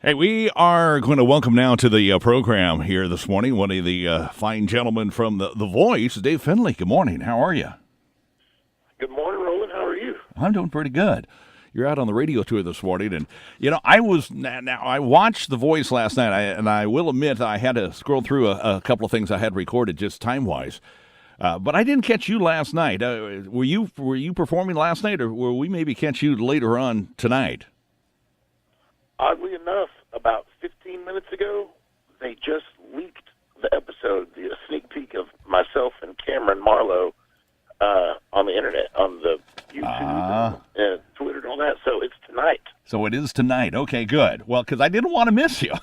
Hey, we are going to welcome now to the program here this morning one of the fine gentlemen from the Voice, Dave Finley. Good morning. How are you? Good morning, Roland. How are you? I'm doing pretty good. You're out on the radio tour this morning, and I watched The Voice last night, and I will admit I had to scroll through a couple of things I had recorded just time wise. But I didn't catch you last night. Were you performing last night, or will we maybe catch you later on tonight? Oddly enough, about 15 minutes ago, they just leaked the episode, the sneak peek of myself and Cameron Marlowe on the internet, on the YouTube and Twitter and all that. So it's tonight. So it is tonight. Okay, good. Well, because I didn't want to miss you.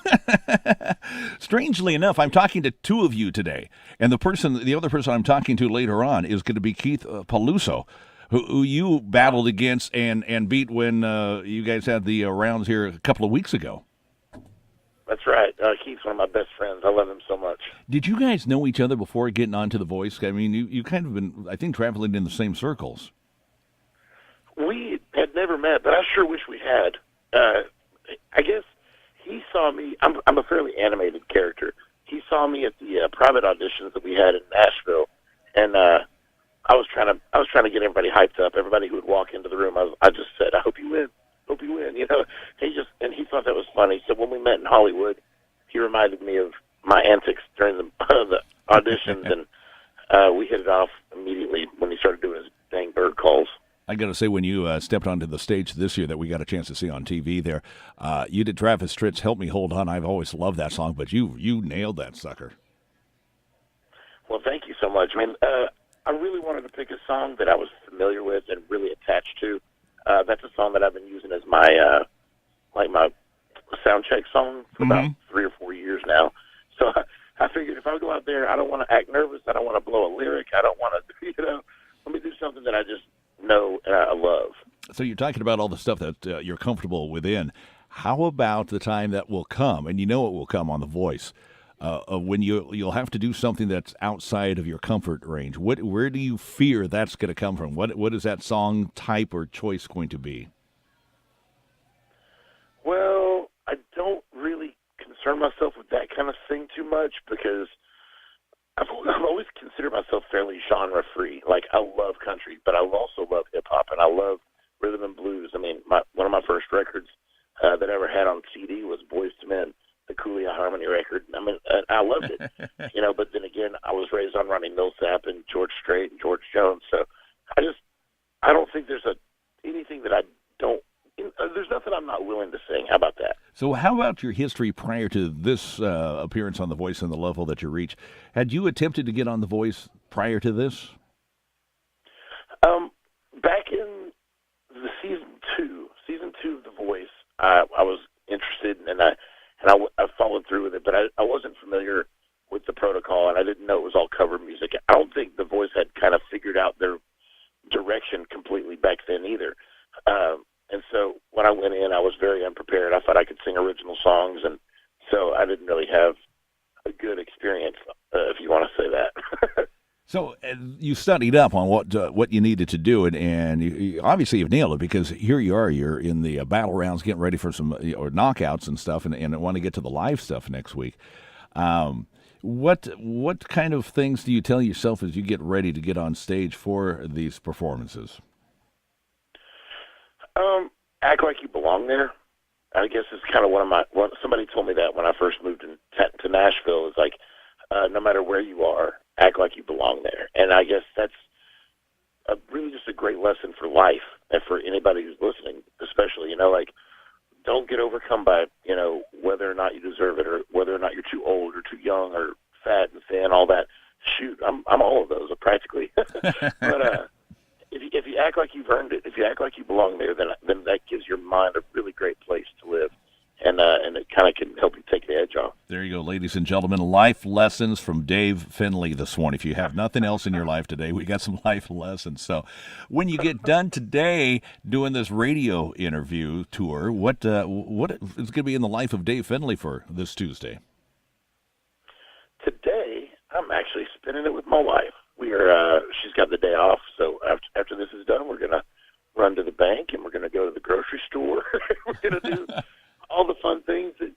Strangely enough, I'm talking to two of you today, and the other person I'm talking to later on is going to be Keith Peluso, who you battled against and beat when you guys had the rounds here a couple of weeks ago. That's right. Keith's one of my best friends. I love him so much. Did you guys know each other before getting onto The Voice? I mean, you kind of been, I think, traveling in the same circles. We had never met, but I sure wish we had. I guess he saw me. I'm a fairly animated character. He saw me at the private auditions that we had in Nashville, and I was trying to get everybody hyped up. Everybody who would walk into the room, I just said, "I hope you win. Hope you win." You know, he thought that was funny. So when we met in Hollywood, he reminded me of my antics during the auditions, and we hit it off immediately when he started doing his dang bird calls. I got to say, when you stepped onto the stage this year that we got a chance to see on TV there, you did Travis Tritt's "Help Me Hold On." I've always loved that song, but you nailed that sucker. Well, thank you so much. I mean, I really wanted to pick a song that I was familiar with and really attached to. That's a song that I've been using as my my sound check song for about 3 or 4 years now. So I figured if I go out there, I don't want to act nervous. I don't want to blow a lyric. I don't want to, let me do something that I just know and I love. So you're talking about all the stuff that you're comfortable within. How about the time that will come, and you know it will come on The Voice, when you'll have to do something that's outside of your comfort range? Where do you fear that's going to come from? What is that song type or choice going to be? Well, I don't really concern myself with that kind of thing too much because I've always considered myself fairly genre free. Like, I love country, but I also love hip hop and I love rhythm and blues. I mean, one of my first records that I ever had on CD was Boyz II Men, the Cooley Harmony record. I mean, I loved it, but then again, I was raised on Ronnie Millsap and George Strait and George Jones. So I don't think there's anything that I don't, there's nothing I'm not willing to sing. How about that? So how about your history prior to this appearance on The Voice and the level that you reach? Had you attempted to get on The Voice prior to this? Back in the season two of The Voice, I was interested and I followed through with it, but I wasn't familiar with the protocol and I didn't know it was all cover music. I don't think The Voice had kind of figured out their direction completely back then either. And so when I went in, I was very unprepared. I thought I could sing original songs, and so I didn't really have a good experience, if you want to say that. So you studied up on what you needed to do, and you obviously you've nailed it because here you are. You're in the battle rounds, getting ready for some or knockouts and stuff, and want to get to the live stuff next week. What kind of things do you tell yourself as you get ready to get on stage for these performances? Act like you belong there. I guess it's kind of somebody told me that when I first moved to Nashville. It's like, no matter where you are, act like you belong there. And I guess that's really just a great lesson for life and for anybody who's listening, especially, like, don't get overcome by, whether or not you deserve it or whether or not you're too old or too young or fat and thin, all that. Shoot, I'm all of those practically. But, if you act like you've earned it, if you act like you belong there, then that gives your mind a really great place to live, and it kind of can help you take the edge off. There you go, ladies and gentlemen. Life lessons from Dave Finley this morning. If you have nothing else in your life today, we got some life lessons. So when you get done today doing this radio interview tour, what is going to be in the life of Dave Finley for this Tuesday? Today, I'm actually spending it with my wife. She's got the day off, so after this is done, we're going to run to the bank and we're going to go to the grocery store. We're going to do all the fun things that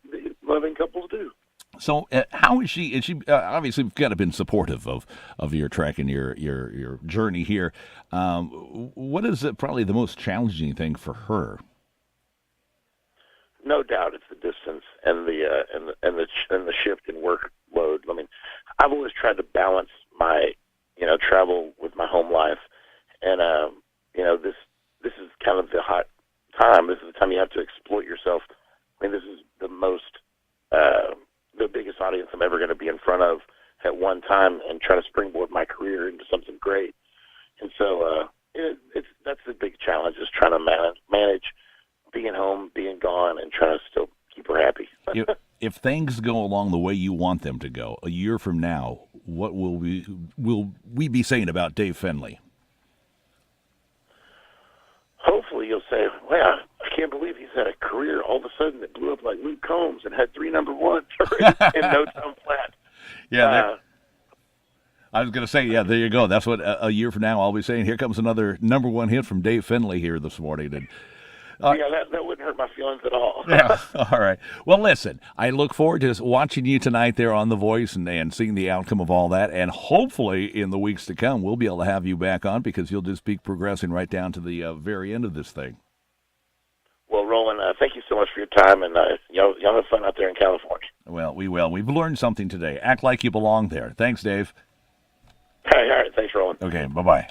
So how is she? Is she obviously kind of been supportive of your trek and your journey here? What is probably the most challenging thing for her? No doubt, it's the distance and the shift in workload. I mean, I've always tried to balance my travel with my home life, and this is kind of the hot time. This is the time you have to exploit yourself. I mean, this is the biggest audience I'm ever going to be in front of at one time, and try to springboard my career into something great. And so that's the big challenge, is trying to manage being home, being gone, and trying to still keep her happy. If things go along the way you want them to go, a year from now, what will we be saying about Dave Finley? Hopefully you'll say, wow, I can't believe he's had a career all of a sudden that blew up like Luke Combs and had 3 number ones in no time flat. Yeah, I was going to say, yeah, there you go. That's what a year from now I'll be saying. Here comes another number 1 hit from Dave Finley here this morning. And that wouldn't hurt my feelings at all. yeah, all right. Well, listen, I look forward to watching you tonight there on The Voice and seeing the outcome of all that. And hopefully in the weeks to come, we'll be able to have you back on, because you'll just be progressing right down to the very end of this thing. Well, Roland, thank you so much for your time, and y'all have fun out there in California. Well, we will. We've learned something today. Act like you belong there. Thanks, Dave. All right. Thanks, Roland. Okay, bye-bye.